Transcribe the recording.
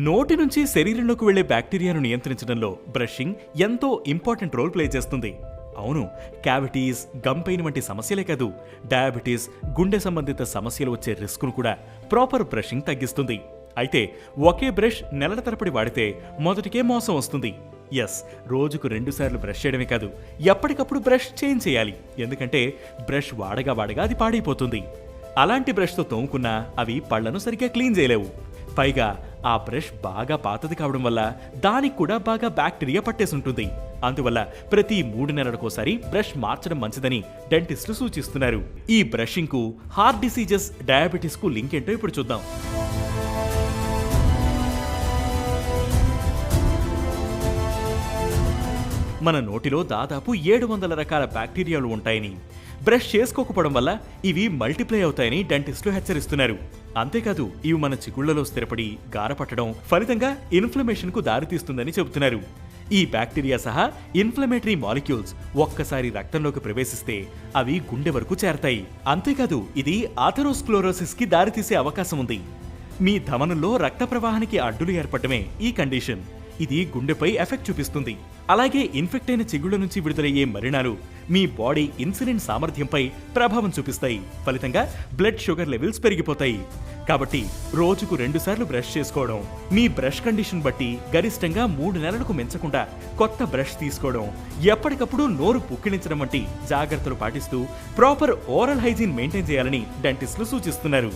నోటి నుంచి శరీరంలోకి వెళ్లే బ్యాక్టీరియాను నియంత్రించడంలో బ్రషింగ్ ఎంతో ఇంపార్టెంట్ రోల్ ప్లే చేస్తుంది. అవును, క్యావిటీస్, గమ్ పెయిన్ వంటి సమస్యలే కాదు, డయాబెటీస్, గుండె సంబంధిత సమస్యలు వచ్చే రిస్క్ను కూడా ప్రాపర్ బ్రషింగ్ తగ్గిస్తుంది. అయితే ఒకే బ్రష్ నెలల తరబడి వాడితే మొదటికే మోసం వస్తుంది. రోజుకు 2 సార్లు బ్రష్ చేయడమే కాదు, ఎప్పటికప్పుడు బ్రష్ చేంజ్ చేయాలి. ఎందుకంటే బ్రష్ వాడగా అది పాడైపోతుంది. అలాంటి బ్రష్తో తోముకున్నా అవి పళ్లను సరిగ్గా క్లీన్ చేయలేవు. పైగా ఆ బ్రష్ బాగా పాతది కావడం వల్ల దానికి కూడా బాగా బ్యాక్టీరియా పట్టేసుంటుంది. అందువల్ల ప్రతి 3 నెలలకోసారి బ్రష్ మార్చడం మంచిదని డెంటిస్టులు సూచిస్తున్నారు. ఈ బ్రషింగ్ కు హార్ట్ డిసీజెస్, డయాబెటీస్ కు లింక్ ఏంటో ఇప్పుడు చూద్దాం. మన నోటిలో దాదాపు 700 రకాల బ్యాక్టీరియాలు ఉంటాయని, బ్రష్ చేసుకోకపోవడం వల్ల ఇవి మల్టిప్లై అవుతాయని డెంటిస్టులు హెచ్చరిస్తున్నారు. అంతేకాదు ఇవి మన చిగుళ్లలో స్థిరపడి గారపట్టడం, ఫలితంగా ఇన్ఫ్లమేషన్ కు దారితీస్తుందని చెబుతున్నారు. ఈ బ్యాక్టీరియా సహా ఇన్ఫ్లమేటరీ మాలిక్యూల్స్ ఒక్కసారి రక్తంలోకి ప్రవేశిస్తే అవి గుండె వరకు చేరతాయి. అంతేకాదు ఇది ఆథెరోస్క్లెరోసిస్ కి దారితీసే అవకాశం ఉంది. మీ ధమనుల్లో రక్త ప్రవాహానికి అడ్డులు ఏర్పడమే ఈ కండిషన్. ఇది గుండెపై ఎఫెక్ట్ చూపిస్తుంది. అలాగే ఇన్ఫెక్ట్ అయిన చిగుళ్ల నుంచి విడుదలయ్యే మలినాలు మీ బాడీ ఇన్సులిన్ సామర్థ్యంపై ప్రభావం చూపిస్తాయి. ఫలితంగా బ్లడ్ షుగర్ లెవెల్స్ పెరిగిపోతాయి. కాబట్టి రోజుకు 2 సార్లు బ్రష్ చేసుకోవడం, మీ బ్రష్ కండిషన్ బట్టి గరిష్టంగా 3 నెలలకు మించకుండా కొత్త బ్రష్ తీసుకోవడం, ఎప్పటికప్పుడు నోరు పుక్కిలించడం వంటి జాగ్రత్తలు పాటిస్తూ ప్రాపర్ ఓరల్ హైజీన్ మెయింటైన్ చేయాలని డెంటిస్టులు సూచిస్తున్నారు.